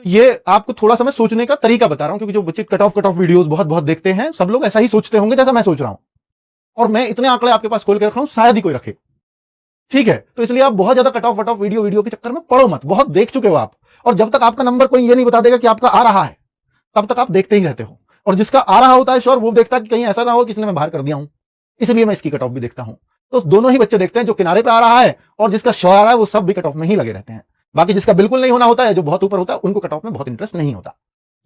ये आपको थोड़ा सा मैं सोचने का तरीका बता रहा हूं, क्योंकि जो बच्चे कट ऑफ वीडियोस बहुत बहुत देखते हैं, सब लोग ऐसा ही सोचते होंगे जैसा मैं सोच रहा हूं, और मैं इतने आंकड़े आपके पास खोल के रख रहा हूं, शायद ही कोई रखे। ठीक है, तो इसलिए आप बहुत ज्यादा कट ऑफ वीडियो के चक्कर में पड़ो मत, बहुत देख चुके हो आप, और जब तक आपका नंबर कोई ये नहीं बता देगा कि आपका आ रहा है, तब तक आप देखते ही रहते हो। और जिसका आ रहा होता है श्योर, वो देखता है कि कहीं ऐसा ना हो कि इसलिए मैं बाहर कर दिया हूं, इसलिए मैं इसकी कट ऑफ भी देखता हूं। तो दोनों ही बच्चे देखते हैं, जो किनारे पे आ रहा है और जिसका श्योर आ रहा है, वो सब भी कट ऑफ में ही लगे रहते हैं। बाकी जिसका बिल्कुल नहीं होना होता है, जो बहुत ऊपर होता है, उनको कट ऑफ में बहुत इंटरेस्ट नहीं होता।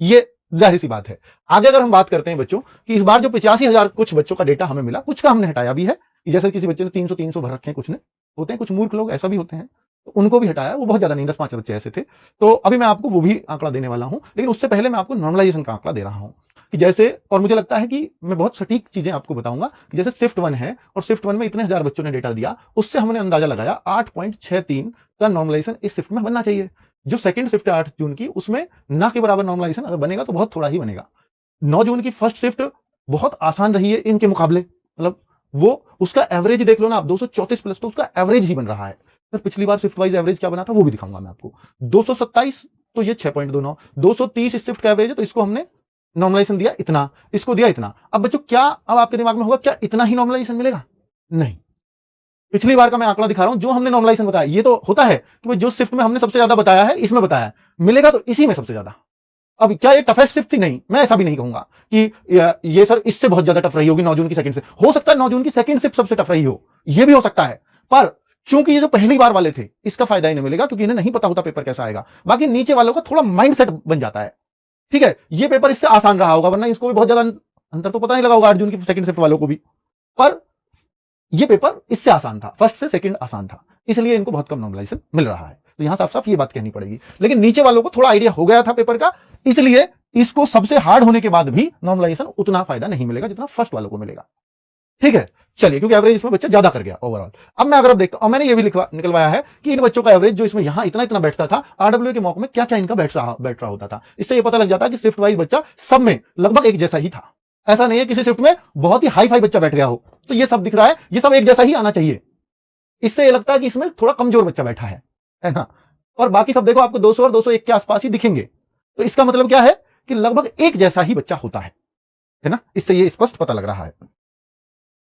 ये जाहिर सी बात है। आगे अगर हम बात करते हैं बच्चों कि इस बार जो 85,000 कुछ बच्चों का डेटा हमें मिला, कुछ का हमने हटाया भी है, जैसे किसी बच्चे ने 300 भर रखे हैं, कुछ ने होते हैं, कुछ मूर्ख लोग ऐसा भी होते हैं, तो उनको भी हटाया। वो बहुत ज्यादा नहीं, 10-5 बच्चे ऐसे थे। तो अभी मैं आपको वो भी आंकड़ा देने वाला हूं, लेकिन उससे पहले मैं आपको नॉर्मलाइजेशन का आंकड़ा दे रहा हूं कि जैसे, और मुझे लगता है कि मैं बहुत सटीक चीजें आपको बताऊंगा कि जैसे शिफ्ट 1 है, और शिफ्ट 1 में इतने हजार बच्चों ने डेटा दिया, उससे हमने अंदाजा लगाया 8.63 का नॉर्मलाइजेशन इस शिफ्ट में बनना चाहिए। जो सेकंड शिफ्ट है 8 जून की, उसमें ना के बराबर नॉर्मलाइजेशन अगर बनेगा तो बहुत थोड़ा ही बनेगा। 9 जून की फर्स्ट शिफ्ट बहुत आसान रही है इनके मुकाबले, मतलब वो उसका एवरेज देख लो ना आप, 234 प्लस, तो उसका एवरेज ही बन रहा है। सर पिछली बार शिफ्ट वाइज एवरेज क्या बना था वो भी दिखाऊंगा मैं आपको। 227, तो ये 6.29, 230 इस शिफ्ट का एवरेज है, तो इसको हमने नॉर्मलाइजेशन दिया इतना, इसको दिया इतना। अब बच्चों क्या अब आपके दिमाग में होगा, क्या इतना ही नॉर्मलाइजेशन मिलेगा? नहीं, पिछली बार का मैं आंकड़ा दिखा रहा हूं, जो हमने नॉर्मलाइजेशन बताया, ये तो होता है कि जो शिफ्ट में हमने सबसे ज्यादा बताया है, इसमें बताया मिलेगा तो इसी में सबसे ज्यादा। अब क्या ये टफेस्ट शिफ्ट थी? नहीं, मैं ऐसा भी नहीं कहूंगा कि ये सर इससे बहुत ज्यादा टफ रही होगी 9 जून की सेकंड शिफ्ट। हो सकता है 9 जून की सेकंड शिफ्ट सबसे टफ रही हो, ये भी हो सकता है, पर चूंकि ये जो पहली बार वाले थे, इसका फायदा ही नहीं मिलेगा, क्योंकि इन्हें नहीं पता होता पेपर कैसा आएगा। बाकी नीचे वालों का थोड़ा माइंडसेट बन जाता है। ठीक है, ये पेपर इससे आसान रहा होगा, वरना इसको भी बहुत ज्यादा अंतर तो पता नहीं लगा होगा 8 जून की सेकंड शिफ्ट वालों को भी, पर ये पेपर इससे आसान था, फर्स्ट से सेकंड आसान था, इसलिए इनको बहुत कम नॉर्मलाइजेशन मिल रहा है। तो यहां साफ साफ ये बात कहनी पड़ेगी। लेकिन नीचे वालों को थोड़ा आइडिया हो गया था पेपर का, इसलिए इसको सबसे हार्ड होने के बाद भी नॉर्मलाइजेशन उतना फायदा नहीं मिलेगा जितना फर्स्ट वालों को मिलेगा। ठीक है, चलिए, क्योंकि एवरेज इसमें बच्चा ज्यादा कर गया ओवरऑल। अब मैं अगर अब देखता हूं, मैंने ये भी निकलवाया है कि इन बच्चों का एवरेज जो इसमें यहां इतना इतना बैठता था, आरडब्ल्यू के मॉक में क्या क्या इनका बैठ रहा होता था। इससे ये पता लग जाता है कि शिफ्ट वाइज बच्चा सब में लगभग एक जैसा ही था। ऐसा नहीं है किसी शिफ्ट में बहुत ही हाई फाई बच्चा बैठ गया हो, तो ये सब दिख रहा है, ये सब एक जैसा ही आना चाहिए। इससे ये लगता है कि इसमें थोड़ा कमजोर बच्चा बैठा है ना। और बाकी सब देखो आपको 200 और 201 के आसपास ही दिखेंगे, तो इसका मतलब क्या है कि लगभग एक जैसा ही बच्चा होता है ना। इससे ये स्पष्ट पता लग रहा है।